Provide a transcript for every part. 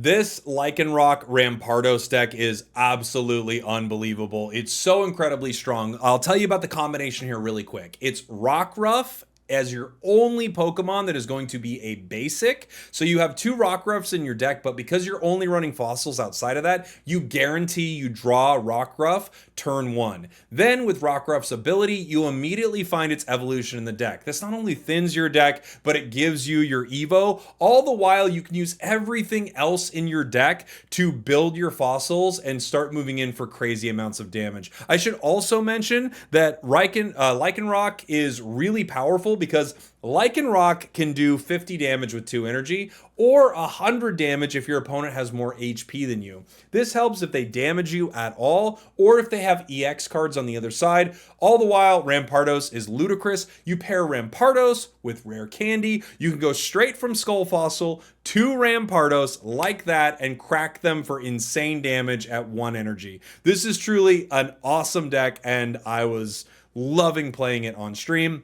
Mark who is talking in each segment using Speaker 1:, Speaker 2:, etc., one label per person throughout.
Speaker 1: This Lycanroc Rampardos deck is absolutely unbelievable. It's so incredibly strong. I'll tell you about the combination here really quick. It's Rockruff as your only Pokemon that is going to be a basic. So you have two Rockruffs in your deck, but because you're only running fossils outside of that, you guarantee you draw Rockruff turn 1. Then with Rockruff's ability, you immediately find its evolution in the deck. This not only thins your deck, but it gives you your Evo. All the while, you can use everything else in your deck to build your fossils and start moving in for crazy amounts of damage. I should also mention that Lycanroc is really powerful because Lycanroc can do 50 damage with 2 energy or 100 damage if your opponent has more HP than you. This helps if they damage you at all or if they have EX cards on the other side. All the while, Rampardos is ludicrous. You pair Rampardos with Rare Candy. You can go straight from Skull Fossil to Rampardos like that and crack them for insane damage at 1 energy. This is truly an awesome deck and I was loving playing it on stream.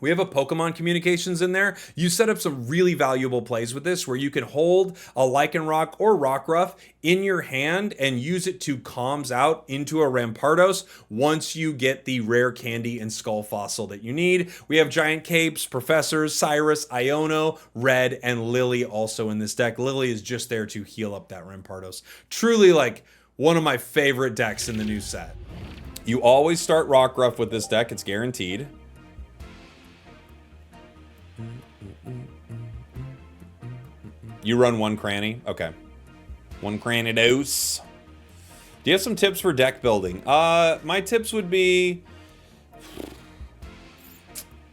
Speaker 1: We have a Pokemon communications in there. You set up some really valuable plays with this where you can hold a Lycanroc or Rockruff in your hand and use it to comms out into a Rampardos once you get the rare candy and skull fossil that you need. We have Giant Capes, Professors, Cyrus, Iono, Red, and Lily also in this deck. Lily is just there to heal up that Rampardos. Truly like one of my favorite decks in the new set. You always start Rockruff with this deck. It's guaranteed. You run 1 cranny? Okay. 1 cranny dose. Do you have some tips for deck building? My tips would be...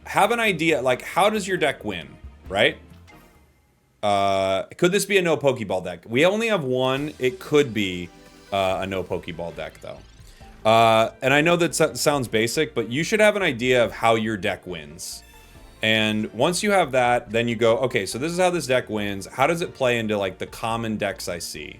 Speaker 1: have an idea, like, how does your deck win, right? Could this be a no Pokeball deck? We only have 1. It could be a no Pokeball deck, though. And I know that sounds basic, but you should have an idea of how your deck wins. And once you have that, then you go, okay, so this is how this deck wins. How does it play into like the common decks I see?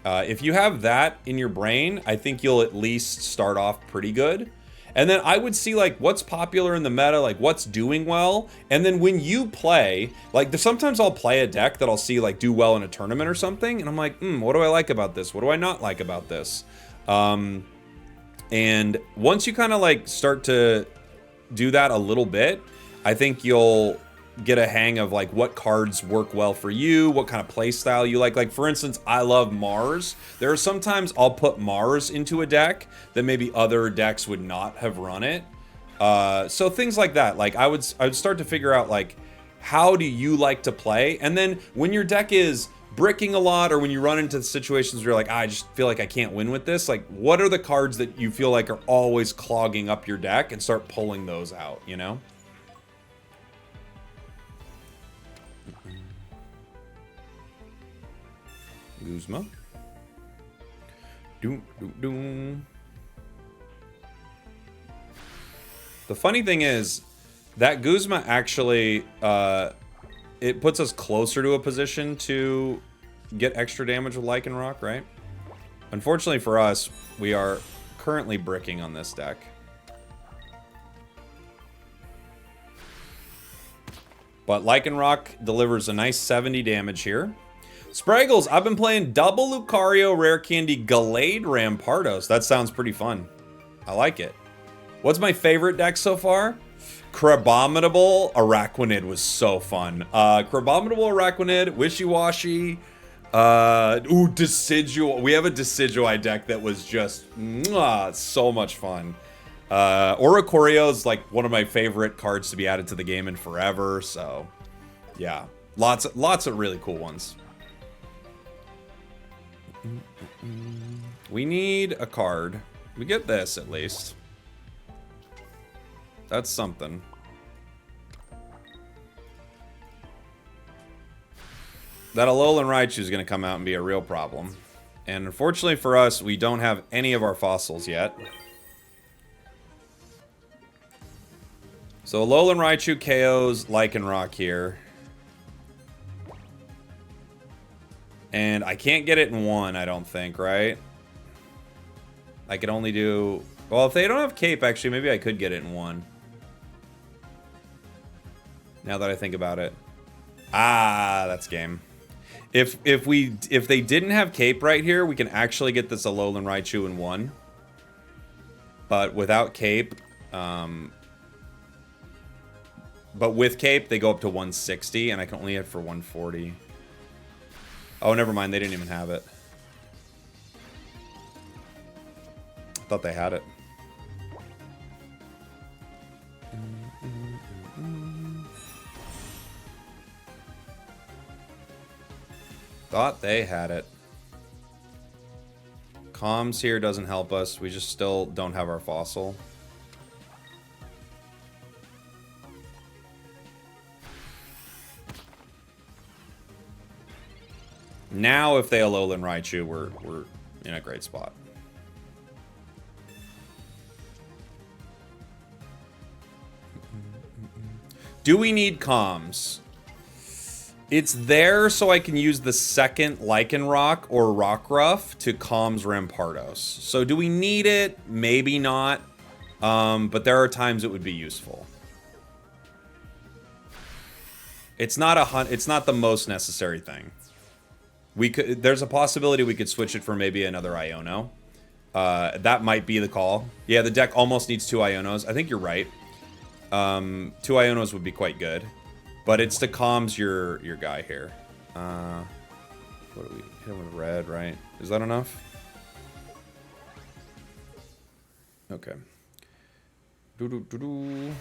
Speaker 1: If you have that in your brain, I think you'll at least start off pretty good. And then I would see like what's popular in the meta, like what's doing well. And then when you play, like sometimes I'll play a deck that I'll see like do well in a tournament or something. And I'm like, what do I like about this? What do I not like about this? And once you kind of like start to do that a little bit, I think you'll get a hang of like what cards work well for you, what kind of play style you like. Like for instance, I love Mars. There are sometimes I'll put Mars into a deck that maybe other decks would not have run it. So things like that. Like I would start to figure out like how do you like to play, and then when your deck is bricking a lot or when you run into situations where you're like, I just feel like I can't win with this, like what are the cards that you feel like are always clogging up your deck, and start pulling those out, you know? Guzma. Doom, doom, doom. The funny thing is that Guzma actually, it puts us closer to a position to get extra damage with Lycanroc, right? Unfortunately for us, we are currently bricking on this deck. But Lycanroc delivers a nice 70 damage here. Spragels, I've been playing double Lucario, Rare Candy, Gallade, Rampardos. That sounds pretty fun. I like it. What's my favorite deck so far? Crabominable Araquanid was so fun. Crabominable Araquanid, Wishy-Washy, Decidueye. We have a Decidueye deck that was just so much fun. Oricorio is like one of my favorite cards to be added to the game in forever. So, yeah, lots of really cool ones. We need a card. We get this at least. That's something. That Alolan Raichu is going to come out and be a real problem. And unfortunately for us, we don't have any of our fossils yet. So Alolan Raichu KOs Lycanroc here. And I can't get it in 1, I don't think, right? I could only do... well, if they don't have Cape, actually, maybe I could get it in 1. Now that I think about it. Ah, that's game. If they didn't have Cape right here, we can actually get this Alolan Raichu in one. But without Cape, but with Cape, they go up to 160, and I can only hit for 140. Oh, never mind. They didn't even have it. I thought they had it. Thought they had it. Comms here doesn't help us. We just still don't have our fossil. Now, if they Alolan Raichu, we're in a great spot. Do we need comms? It's there so I can use the second Lycanroc or Rockruff to comms Rampardos. So do we need it? Maybe not. But there are times it would be useful. It's not the most necessary thing. There's a possibility we could switch it for maybe another Iono. That might be the call. Yeah, the deck almost needs 2 Ionos. I think you're right. 2 Ionos would be quite good. But it's to comms your guy here. What do we hit him with red, right? Is that enough? Okay. Doo-doo-doo-doo.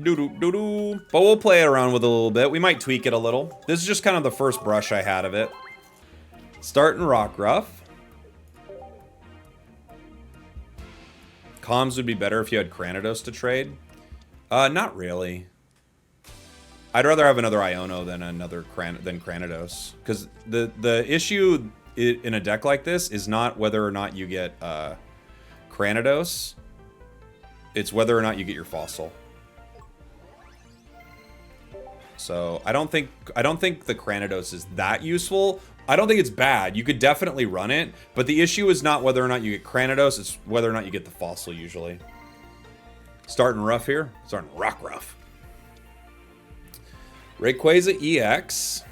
Speaker 1: Doo-doo-doo-doo. But we'll play it around with it a little bit. We might tweak it a little. This is just kind of the first brush I had of it. Starting Rockruff. Comms would be better if you had Cranidos to trade. Not really. I'd rather have another Iono than Cranidos. Because the issue in a deck like this is not whether or not you get Cranidos. It's whether or not you get your fossil. So I don't think the Cranidos is that useful. I don't think it's bad. You could definitely run it, but the issue is not whether or not you get Cranidos, it's whether or not you get the fossil usually. Starting rough here. Starting rough. Rayquaza EX.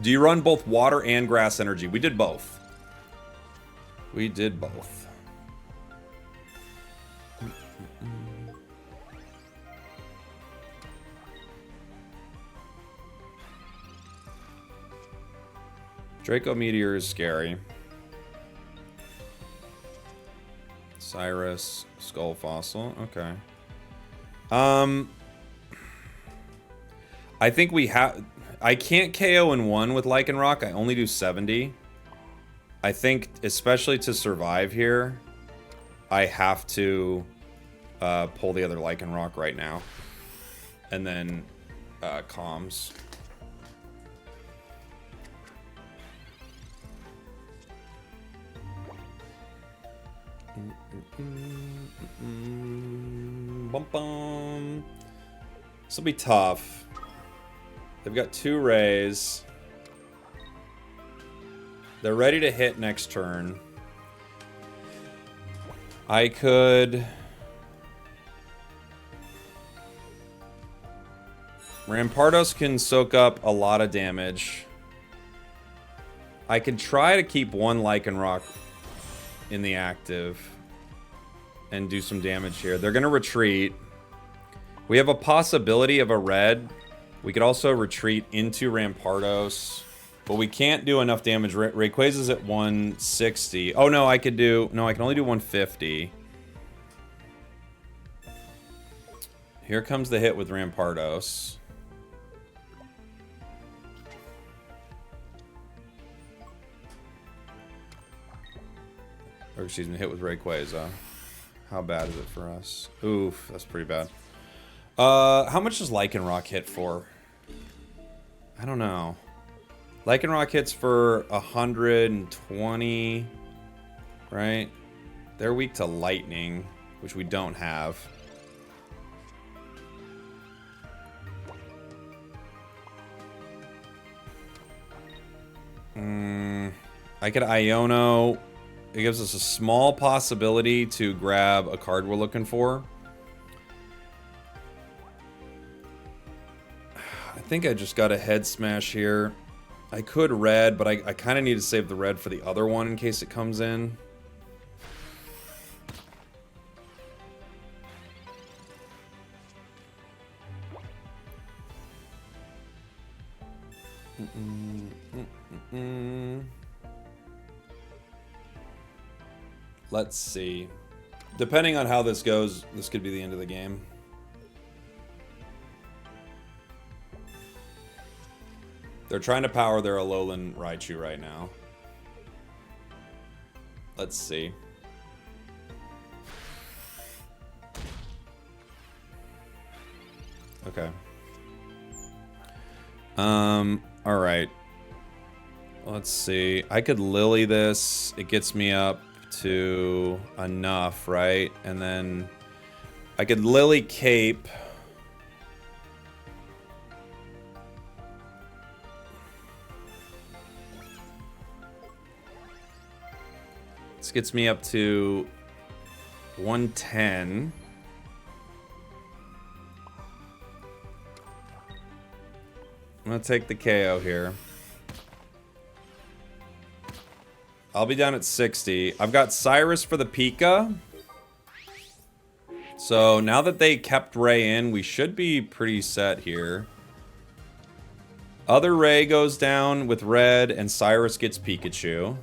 Speaker 1: Do you run both water and grass energy? We did both. We did both. Draco Meteor is scary. Cyrus, Skull Fossil. Okay. I think we have... I can't KO in one with Lycanroc. I only do 70. I think, especially to survive here, I have to pull the other Lycanroc right now. And then comms. Bum bum. This will be tough. They've got 2 Rays. They're ready to hit next turn. I could... Rampardos can soak up a lot of damage. I could try to keep one Lycanroc in the active and do some damage here. They're going to retreat. We have a possibility of a red. We could also retreat into Rampardos. But we can't do enough damage. Rayquaza's at 160. Oh, no, I could do... No, I can only do 150. Here comes the hit with Rampardos. Or, excuse me, hit with Rayquaza. How bad is it for us? Oof, that's pretty bad. How much does Lycanroc hit for? I don't know. Lycanroc hits for 120, right? They're weak to lightning, which we don't have. I could Iono. It gives us a small possibility to grab a card we're looking for. I think I just got a head smash here. I could red, but I kind of need to save the red for the other one in case it comes in. Let's see. Depending on how this goes, this could be the end of the game. They're trying to power their Alolan Raichu right now. Let's see. Okay. All right. Let's see. I could Lily this. It gets me up to enough, right? And then I could Lily Cape. This gets me up to 110. I'm gonna take the KO here. I'll be down at 60. I've got Cyrus for the Pika. So now that they kept Ray in, we should be pretty set here. Other Ray goes down with red, and Cyrus gets Pikachu.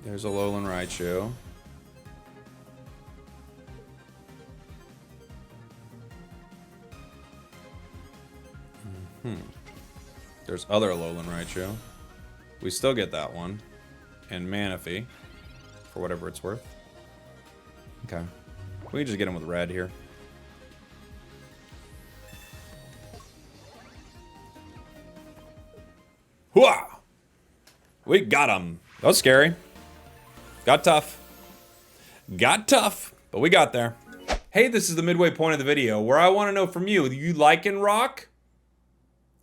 Speaker 1: There's a Alolan Raichu. There's other Alolan Raichu. We still get that one. And Manaphy. For whatever it's worth. Okay. We can just get him with red here. Hooah! We got him. That was scary. Got tough. Got tough, but we got there. Hey, this is the midway point of the video where I want to know from you. You Lycanroc?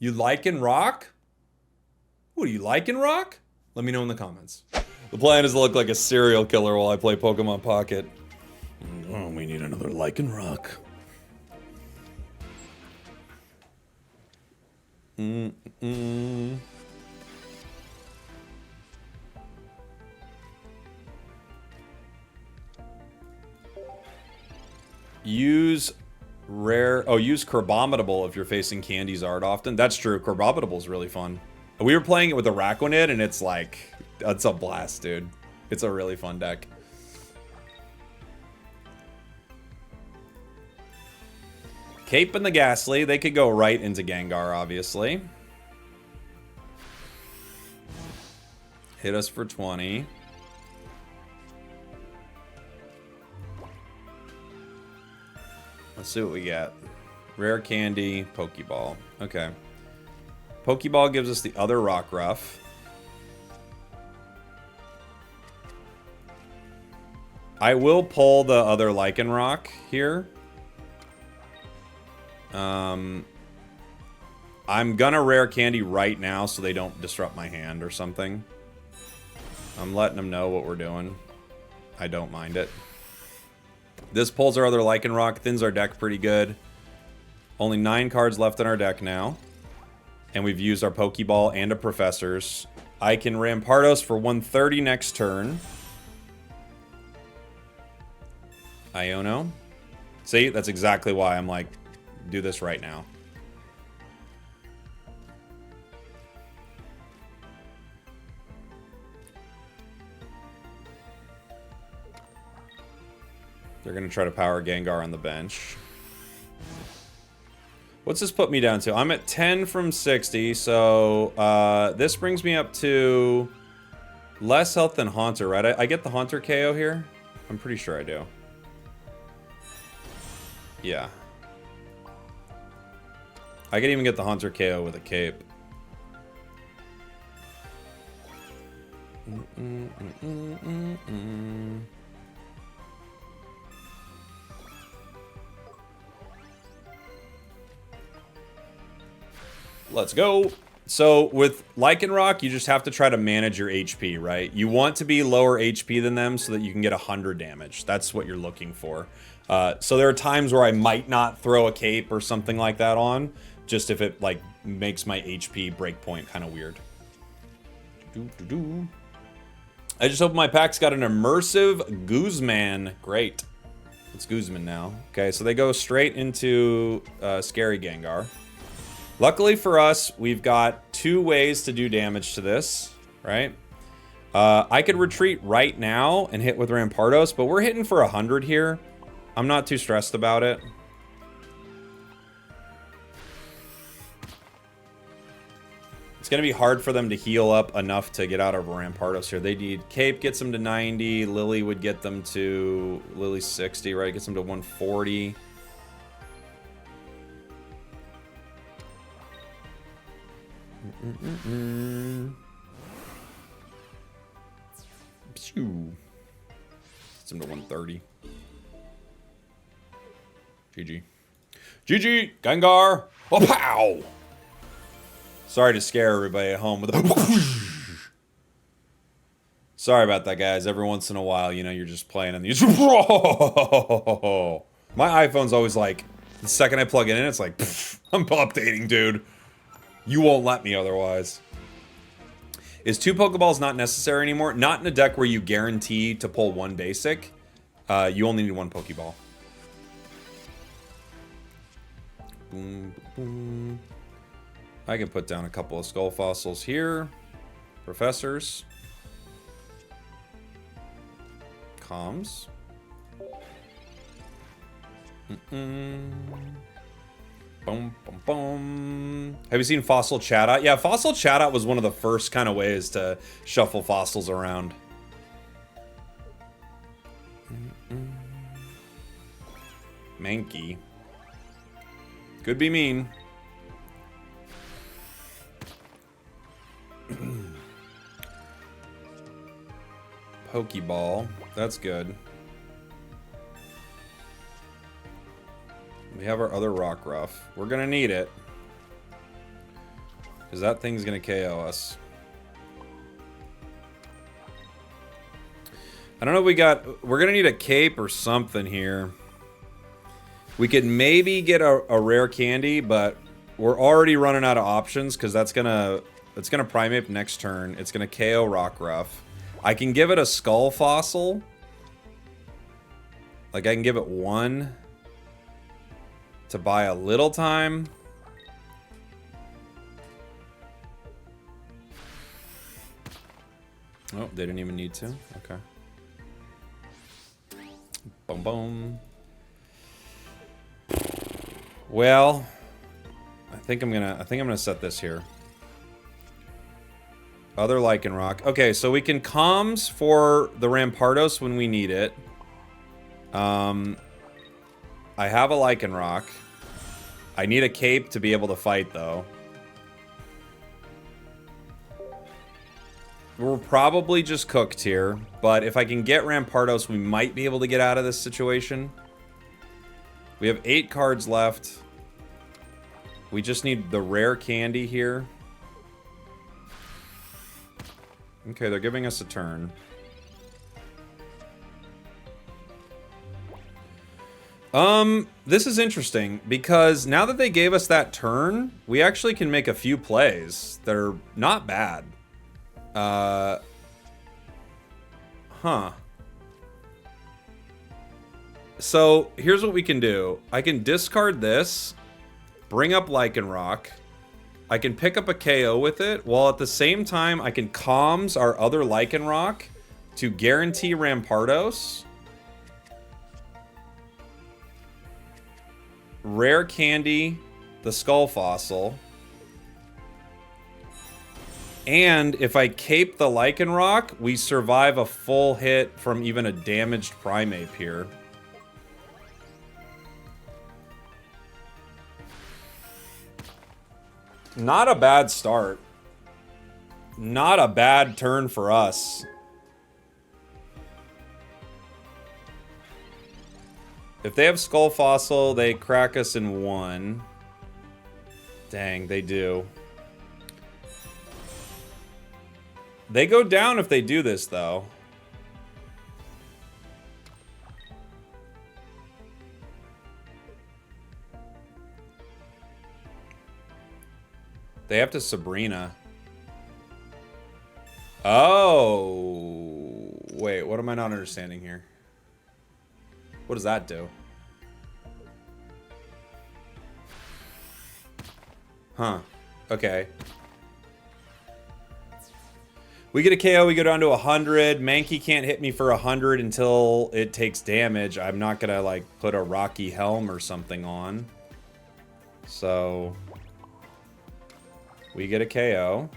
Speaker 1: You Lycanroc? What, do you Lycanroc? Let me know in the comments. The plan is to look like a serial killer while I play Pokemon Pocket. Oh, we need another Lycanroc. Use rare... Oh, use Crabominable if you're facing Candy's art often. That's true. Crabominable is really fun. We were playing it with a Araquanid, and it's like... It's a blast, dude. It's a really fun deck. Cape and the Ghastly. They could go right into Gengar, obviously. Hit us for 20. Let's see what we get. Rare Candy, Pokeball. Okay. Pokeball gives us the other Rockruff. I will pull the other Lycanroc here. I'm gonna Rare Candy right now so they don't disrupt my hand or something. I'm letting them know what we're doing. I don't mind it. This pulls our other Lycanroc, thins our deck pretty good. Only 9 cards left in our deck now. And we've used our Pokeball and a Professor's. I can Rampardos for 130 next turn. Iono. See, that's exactly why I'm like, do this right now. They're going to try to power Gengar on the bench. What's this put me down to? I'm at 10 from 60, so this brings me up to less health than Haunter, right? I get the Haunter KO here? I'm pretty sure I do. Yeah. I could even get the Haunter KO with a Cape. Let's go. So with Lycanroc, you just have to try to manage your HP, right? You want to be lower HP than them so that you can get 100 damage. That's what you're looking for. So there are times where I might not throw a cape or something like that on, just if it like makes my HP breakpoint kind of weird. I just hope my pack's got an immersive Guzman. Great. It's Guzman now. Okay, so they go straight into Scary Gengar. Luckily for us, we've got 2 ways to do damage to this, right? I could retreat right now and hit with Rampardos, but we're hitting for 100 here. I'm not too stressed about it. It's going to be hard for them to heal up enough to get out of Rampardos here. They need Cape gets them to 90. Lily would get them to... Lily's 60, right? Gets them to 140. Pew. Gets them to 130. GG. GG! Gengar! Oh, pow! Sorry to scare everybody at home with a... Sorry about that, guys. Every once in a while, you know, you're just playing and these... My iPhone's always like, the second I plug it in, it's like, I'm updating, dude. You won't let me otherwise. Is 2 Pokeballs not necessary anymore? Not in a deck where you guarantee to pull 1 basic. You only need 1 Pokeball. Boom, boom. I can put down a couple of Skull Fossils here. Professors. Comms. Boom, boom, boom. Have you seen Fossil Chatot? Yeah, Fossil Chatot was one of the first kind of ways to shuffle fossils around. Mankey. Could be mean. Pokeball. That's good. We have our other Rockruff. We're gonna need it. Because that thing's gonna KO us. I don't know if we got... We're gonna need a cape or something here. We could maybe get a rare candy, but we're already running out of options because that's gonna... It's gonna Primape next turn. It's gonna KO Rockruff. I can give it a Skull Fossil. Like, I can give it 1 to buy a little time. Oh, they didn't even need to. Okay. Boom, boom. Well, I think I'm gonna set this here. Other Lycanroc. Okay, so we can comms for the Rampardos when we need it. I have a Lycanroc. I need a cape to be able to fight, though. We're probably just cooked here, but if I can get Rampardos, we might be able to get out of this situation. We have 8 cards left. We just need the rare candy here. Okay, they're giving us a turn. This is interesting because now that they gave us that turn, we actually can make a few plays that are not bad. So here's what we can do. I can discard this, bring up Lycanroc. I can pick up a KO with it, while at the same time I can comms our other Lycanroc to guarantee Rampardos. Rare candy, the Skull Fossil. And if I cape the Lycanroc, we survive a full hit from even a damaged Primape here. Not a bad start. Not a bad turn for us. If they have Skull Fossil, they crack us in 1. Dang, they do. They go down if they do this, though. They have to Sabrina. Oh. Wait, what am I not understanding here? What does that do? Huh. Okay. We get a KO, we go down to 100. Mankey can't hit me for 100 until it takes damage. I'm not gonna, like, put a Rocky Helm or something on. So... we get a KO.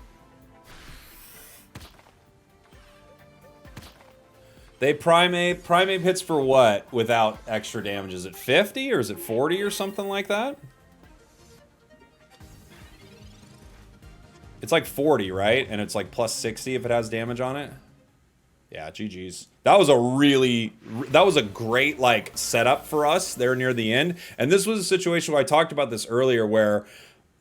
Speaker 1: They Primape. Primape hits for what without extra damage? Is it 50 or is it 40 or something like that? It's like 40, right? And it's like plus 60 if it has damage on it. Yeah, GG's. That was a great, like, setup for us there near the end. And this was a situation where I talked about this earlier where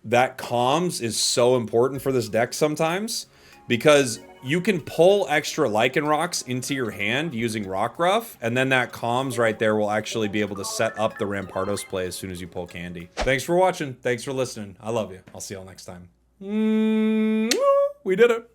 Speaker 1: that comms is so important for this deck sometimes. Because you can pull extra Lycanrocs into your hand using Rockruff, and then that comms right there will actually be able to set up the Rampardos play as soon as you pull Candy. Thanks for watching. Thanks for listening. I love you. I'll see y'all next time. We did it.